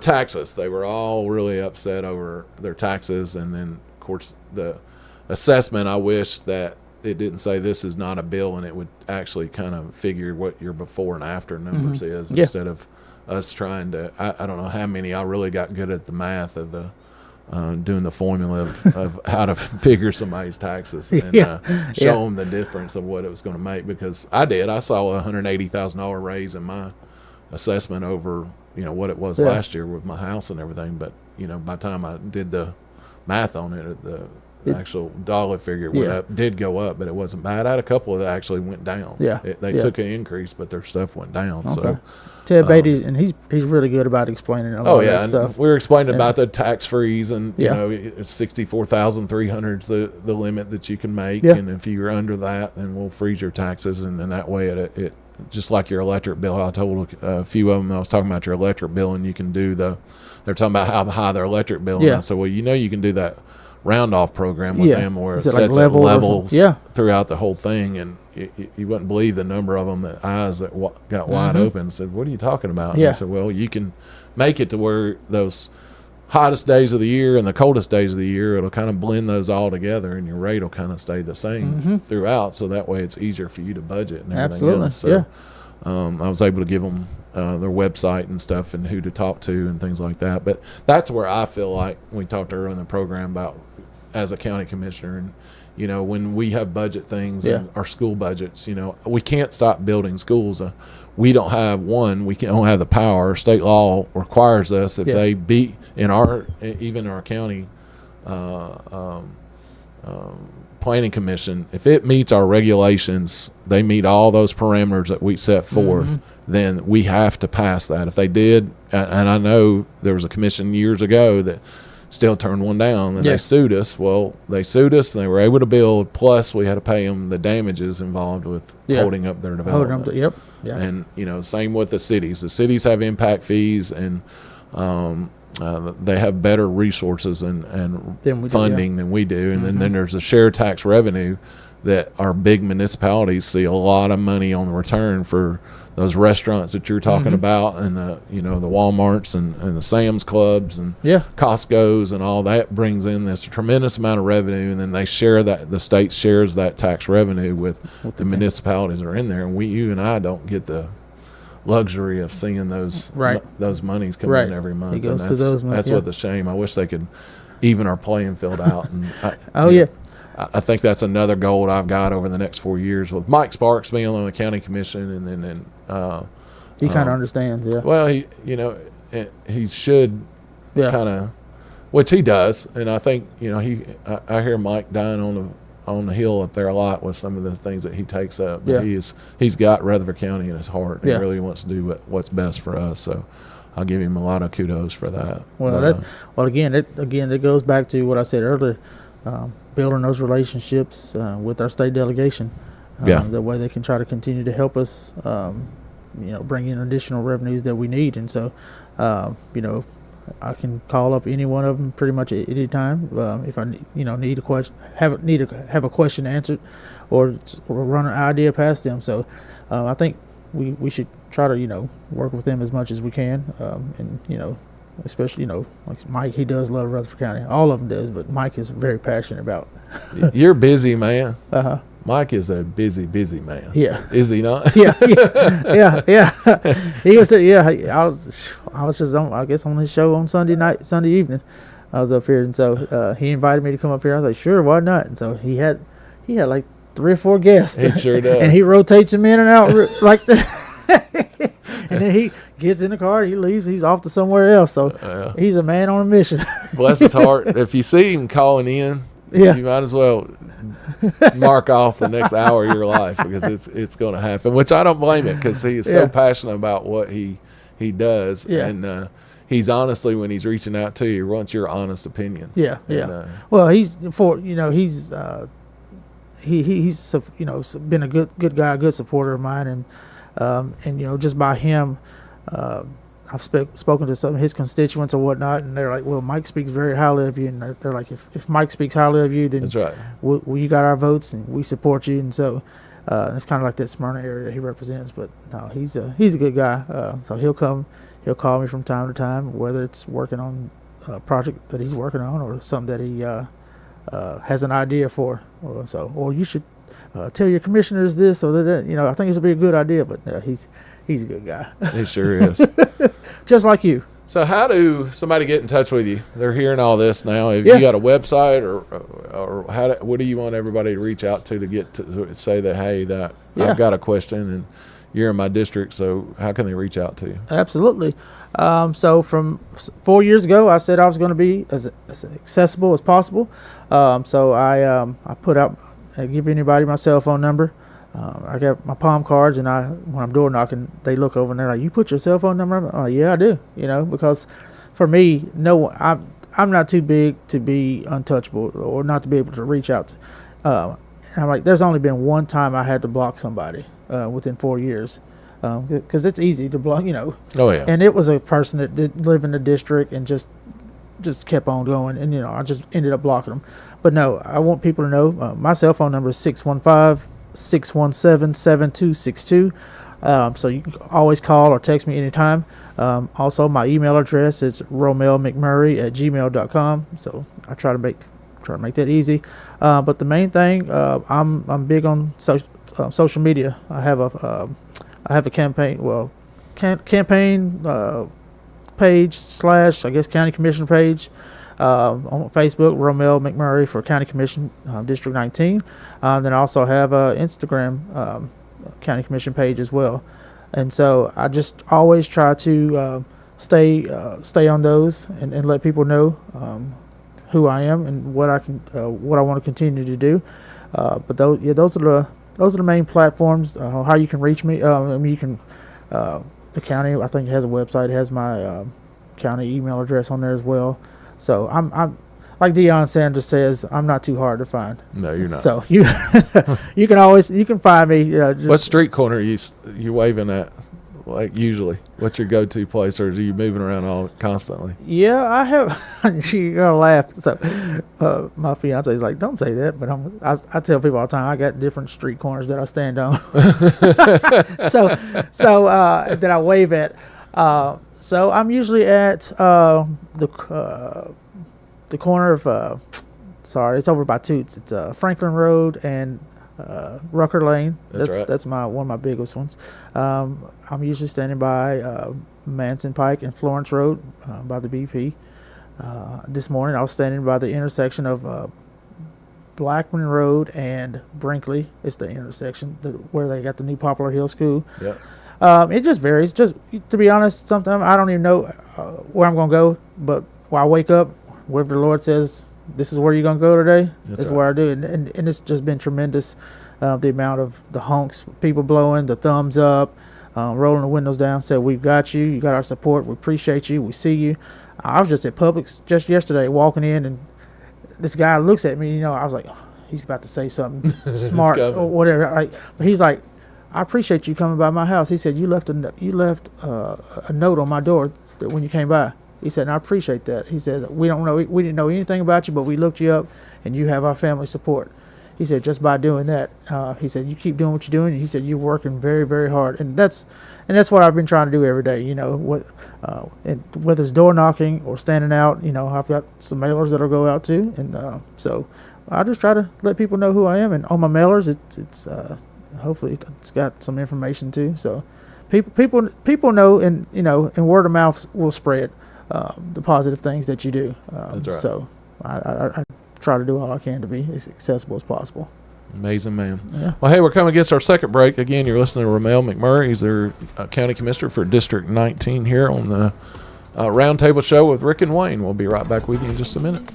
taxes, they were all really upset over their taxes, and then of course the assessment, I wish that it didn't say this is not a bill, and it would actually kind of figure what your before and after numbers is, instead of us trying to, I don't know how many. I really got good at the math of the doing the formula of how to figure somebody's taxes and show them the difference of what it was going to make, because I saw a $180,000 raise in my assessment over what it was last year with my house and everything. But by the time I did the math on it, the actual dollar figure did go up, but it wasn't bad. I had a couple that actually went down. They took an increase, but their stuff went down. So Ted Beatty, and he's really good about explaining a lot of that stuff. We were explaining about the tax freeze, and it's 64,300 is the limit that you can make, and if you're under that, then we'll freeze your taxes, and then that way it just like your electric bill. I told a few of them, I was talking about your electric bill, and you can do they're talking about how high their electric bill, and I said, well, you can do that round off program with them where it sets at levels throughout the whole thing, and you wouldn't believe the number of them that eyes that got wide open and said, what are you talking about? And I said, well, you can make it to where those hottest days of the year and the coldest days of the year, it'll kind of blend those all together, and your rate will kind of stay the same throughout, so that way it's easier for you to budget and everything else. So I was able to give them their website and stuff and who to talk to and things like that. But that's where I feel like we talked earlier in the program about as a county commissioner, and when we have budget things and our school budgets, we can't stop building schools. We don't have we don't have the power. State law requires us, if they beat even our county planning commission, if it meets our regulations, they meet all those parameters that we set forth, then we have to pass that. If they did, and I know there was a commission years ago that still turned one down, and they sued us. Well, they sued us, and they were able to build, plus we had to pay them the damages involved with holding up their development. And same with the cities. The cities have impact fees, and they have better resources and funding than we do. And then there's the shared tax revenue that our big municipalities see a lot of money on the return for those restaurants that you're talking about, and the the Walmarts and the Sam's Clubs and Costco's and all that brings in this tremendous amount of revenue, and then they share that, the state shares that tax revenue with the municipalities that are in there, and you and I don't get the luxury of seeing those monies come in every month. It goes to those that's what the shame. I wish they could even our playing field out. And I think that's another goal I've got over the next 4 years with Mike Sparks being on the county commission, and then he kind of understands. Well, he should kind of which he does. And I think, I hear Mike dying on the hill up there a lot with some of the things that he takes up. But he's got Rutherford County in his heart. He really wants to do what's best for us. So I'll give him a lot of kudos for that. Well, again, it goes back to what I said earlier, building those relationships with our state delegation. That way they can try to continue to help us, bring in additional revenues that we need. And so, I can call up any one of them pretty much at any time if I need a question, have a question answered, or run an idea past them. So I think we should try to work with them as much as we can, and especially like Mike, he does love Rutherford County. All of them does, but Mike is very passionate about. You're busy, man. Mike is a busy man. Yeah. Is he not? Yeah. He was. I was just on his show on Sunday evening. I was up here, and so he invited me to come up here. I was like, sure, why not? And so he had like 3 or 4 guests. He sure does. And he rotates them in and out like that. And then he gets in the car, he leaves, he's off to somewhere else. So he's a man on a mission. Bless his heart. If you see him calling in, you might as well mark off the next hour of your life, because it's going to happen, which I don't blame it, because he is so passionate about what he does. And he's honestly, when he's reaching out to you, wants your honest opinion. Well, he's he's been a good guy, a good supporter of mine, and just by him, I've spoken to some of his constituents or whatnot, and they're like, well, Mike speaks very highly of you. And they're like, if Mike speaks highly of you, then that's right. You got our votes, and we support you. And so it's kind of like that Smyrna area that he represents. But no, he's a good guy. So he'll call me from time to time, whether it's working on a project that he's working on or something that he has an idea for. Or you should tell your commissioners this or that. I think this would be a good idea. But he's a good guy. He sure is. Just like you. So how do somebody get in touch with you? They're hearing all this now. Have you got a website, or what do you want everybody to reach out to get to say that, hey, I've got a question and you're in my district, so how can they reach out to you? Absolutely. So from 4 years ago, I said I was going to be as accessible as possible. So I put out, I give anybody my cell phone number. I got my palm cards, and when I'm door knocking, they look over and they're like, "You put your cell phone number?" I'm like, "Yeah, I do." Because for me, I'm not too big to be untouchable or not to be able to reach out to. And I'm like, there's only been one time I had to block somebody within 4 years, because it's easy to block, Oh yeah. And it was a person that didn't live in the district and just kept on going, and I just ended up blocking them. But no, I want people to know my cell phone number is 615-617-7262. So you can always call or text me anytime. Also, my email address is romelmcmurray@gmail.com. So I try to make that easy. But the main thing, I'm big on social media. I have a campaign page / I guess county commissioner page. On Facebook, Romel McMurray for County Commission, District 19. Then I also have a Instagram County Commission page as well. And so I just always try to stay on those and let people know who I am and what I want to continue to do. But those are the main platforms. How you can reach me. You can the county, I think, has a website. It has my county email address on there as well. So I'm like Deion Sanders says, I'm not too hard to find. No, you're not. So you can find me. What street corner are you waving at? Like usually, what's your go-to place, or are you moving around all constantly? Yeah, I have. You're gonna laugh. So my fiance is like, "Don't say that," but I tell people all the time I got different street corners that I stand on. so that I wave at. So I'm usually at the corner of it's over by Toots. It's Franklin Road and Rucker Lane. That's one of my biggest ones. I'm usually standing by Manson Pike and Florence Road by the BP. This morning I was standing by the intersection of Blackman Road and Brinkley. It's the intersection where they got the new Poplar Hill School. Yeah. It just varies. Just to be honest, sometimes I don't even know where I'm going to go. But when I wake up, wherever the Lord says this is where you're gonna go today, that's right. where I do. And it's just been tremendous. The amount of the honks, people blowing, the thumbs up, rolling the windows down, said, "We've got you. You got our support. We appreciate you. We see you." I was just at Publix just yesterday, walking in, and this guy looks at me. I was like, oh, he's about to say something smart or whatever. But he's like, "I appreciate you coming by my house." He said, "You left a note on my door that when you came by." He said, "And I appreciate that." He says, we didn't know anything about you, but we looked you up, and you have our family support." He said, "Just by doing that," he said, "you keep doing what you're doing." And he said, "You're working very, very hard," and that's what I've been trying to do every day. And whether it's door knocking or standing out, I've got some mailers that'll go out too, and so I just try to let people know who I am. And on my mailers, it's hopefully it's got some information too. So people know, and and word of mouth will spread the positive things that you do. That's right. So I try to do all I can to be as accessible as possible. Amazing, man. Yeah. Well, hey, we're coming against our second break. Again, you're listening to Romel McMurray. He's their county commissioner for District 19 here on the Roundtable Show with Rick and Wayne. We'll be right back with you in just a minute.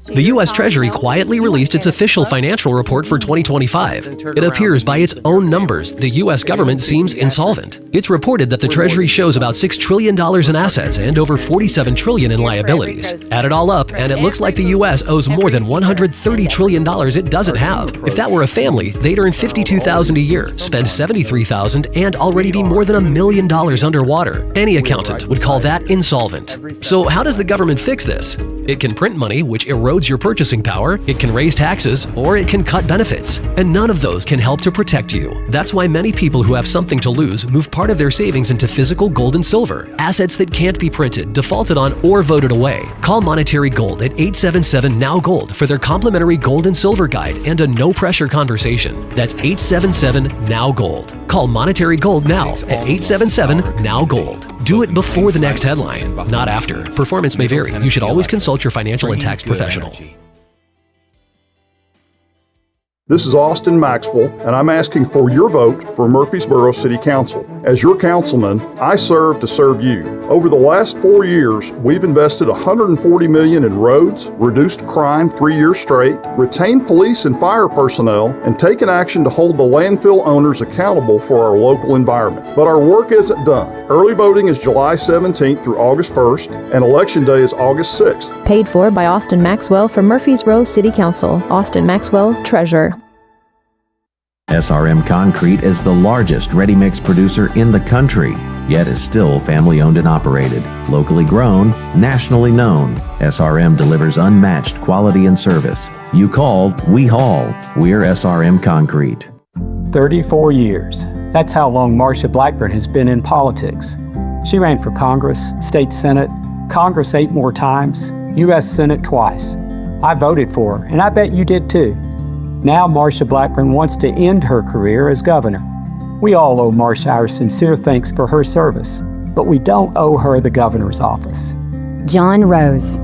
The U.S. Treasury quietly released its official financial report for 2025. It appears by its own numbers the U.S. government seems insolvent. It's reported that the Treasury shows about $6 trillion in assets and over $47 trillion in liabilities. Add it all up, and it looks like the U.S. owes more than $130 trillion it doesn't have. If that were a family, they'd earn $52,000 a year, spend $73,000, and already be more than $1 million underwater. Any accountant would call that insolvent. So how does the government fix this? It can print money, which erodes your purchasing power, it can raise taxes, or it can cut benefits. And none of those can help to protect you. That's why many people who have something to lose move part of their savings into physical gold and silver, assets that can't be printed, defaulted on, or voted away. Call Monetary Gold at 877-NOW-GOLD for their complimentary gold and silver guide and a no-pressure conversation. That's 877-NOW-GOLD. Call Monetary Gold now at 877-NOW-GOLD. Do it before the next headline, not after. Performance may vary. You should always consult your financial and tax professional. This is Austin Maxwell, and I'm asking for your vote for Murfreesboro City Council. As your councilman, I serve to serve you. Over the last 4 years, we've invested $140 million in roads, reduced crime 3 years straight, retained police and fire personnel, and taken action to hold the landfill owners accountable for our local environment. But our work isn't done. Early voting is July 17th through August 1st, and Election Day is August 6th. Paid for by Austin Maxwell from Murfreesboro City Council. Austin Maxwell, Treasurer. SRM Concrete is the largest ready-mix producer in the country, yet is still family-owned and operated. Locally grown, nationally known, SRM delivers unmatched quality and service. You called, we haul. We're SRM Concrete. 34 years. That's how long Marsha Blackburn has been in politics. She ran for Congress, State Senate, Congress 8 more times, U.S. Senate twice. I voted for her, and I bet you did too. Now Marsha Blackburn wants to end her career as governor. We all owe Marsha our sincere thanks for her service, but we don't owe her the governor's office. John Rose.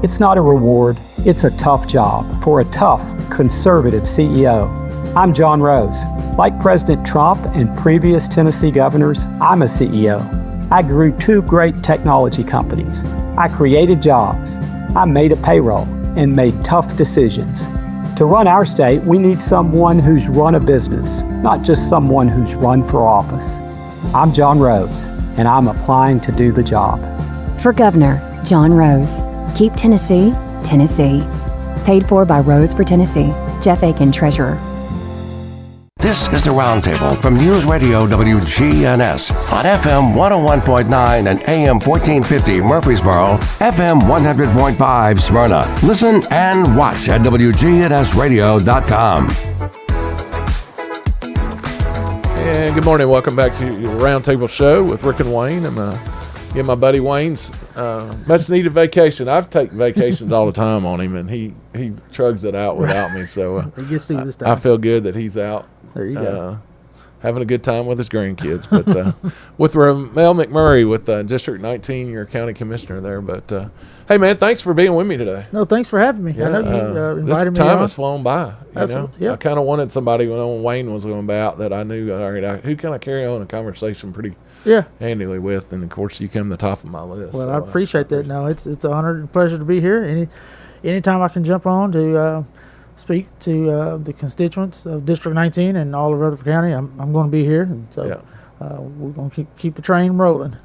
It's not a reward, it's a tough job for a tough, conservative CEO. I'm John Rose. Like President Trump and previous Tennessee governors, I'm a CEO. I grew 2 great technology companies. I created jobs. I made a payroll and made tough decisions. To run our state, we need someone who's run a business, not just someone who's run for office. I'm John Rose, and I'm applying to do the job. For Governor, John Rose. Keep Tennessee, Tennessee. Paid for by Rose for Tennessee. Jeff Aiken, Treasurer. This is the Roundtable from News Radio WGNS on FM 101.9 and AM 1450 Murfreesboro, FM 100.5 Smyrna. Listen and watch at WGNSradio.com. And good morning. Welcome back to the Roundtable Show with Rick and Wayne. I'm getting my buddy Wayne's much needed vacation. I've taken vacations all the time on him, and he trugs it out without me. So he gets through this time. I feel good that he's out. There you go. having a good time with his grandkids. But with Romel McMurray with District 19, your county commissioner there. But hey, man, thanks for being with me today. No, thanks for having me. Yeah, I know you invited this me time on. has flown by. You know? Yeah. I kind of wanted somebody when Wayne was going to be out that I knew, all right, who can I carry on a conversation pretty handily with? And of course, you come to the top of my list. Well, so I appreciate that. No, it's an honor and pleasure to be here. Anytime I can jump on to speak to the constituents of District 19 and all of Rutherford County, I'm going to be here. And so we're going to keep the train rolling.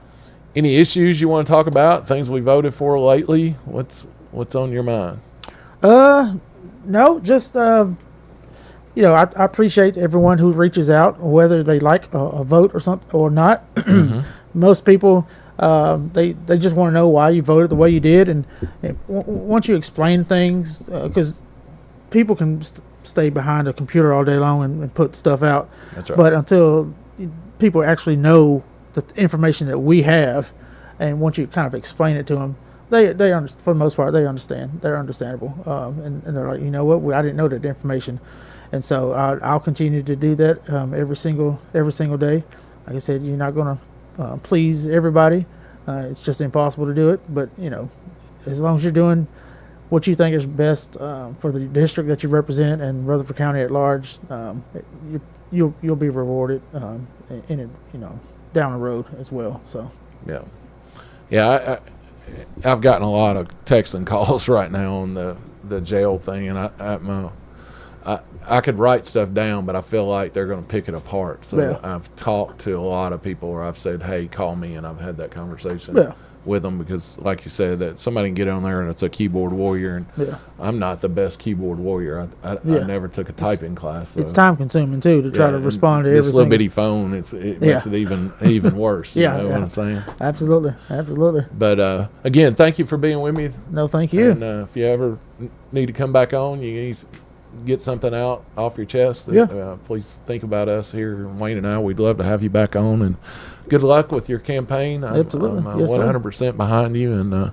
Any issues you want to talk about? Things we voted for lately? What's on your mind? No, just I appreciate everyone who reaches out, whether they like a vote or something or not. Mm-hmm. Most people they just want to know why you voted the way you did, and once you explain things, because people can stay behind a computer all day long and put stuff out. That's right. But until people actually know the information that we have, and once you kind of explain it to them, they for the most part they understand. They're understandable, and they're like, you know what, I didn't know that information, and so I'll continue to do that every single day. Like I said, you're not going to please everybody. It's just impossible to do it. But as long as you're doing what you think is best for the district that you represent and Rutherford County at large, you'll be rewarded in it, down the road as well. So I've gotten a lot of texts and calls right now on the jail thing, and I could write stuff down, but I feel like they're going to pick it apart. So I've talked to a lot of people where I've said, hey, call me, and I've had that conversation with them, because like you said, that somebody can get on there and it's a keyboard warrior, and I'm not the best keyboard warrior. I never took a typing class. So. It's time consuming too to try to respond to this everything. little bitty phone. It makes it even worse. You know what I'm saying? Absolutely. But again, thank you for being with me. No, thank you. And if you ever need to come back on, you need to get something out off your chest. Please think about us here, Wayne and I. We'd love to have you back on, and good luck with your campaign. Absolutely. I'm 100% behind you, and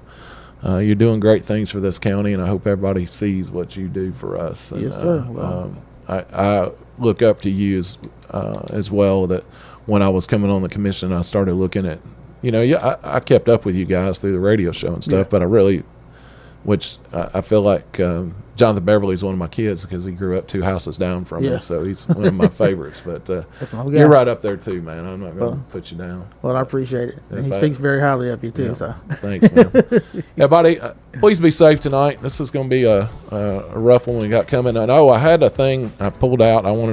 you're doing great things for this county, and I hope everybody sees what you do for us. And, yes, sir. I look up to you as well, that when I was coming on the commission, I started looking at, I kept up with you guys through the radio show and stuff, but I really, I feel like Jonathan Beverly's one of my kids, because he grew up 2 houses down from me, so he's one of my favorites. But you're right up there too, man. I'm not going to put you down. Well, I appreciate it. And he speaks very highly of you too. So thanks, man. Buddy, please be safe tonight. This is going to be a rough one we got coming. I know I had a thing I pulled out. I wanted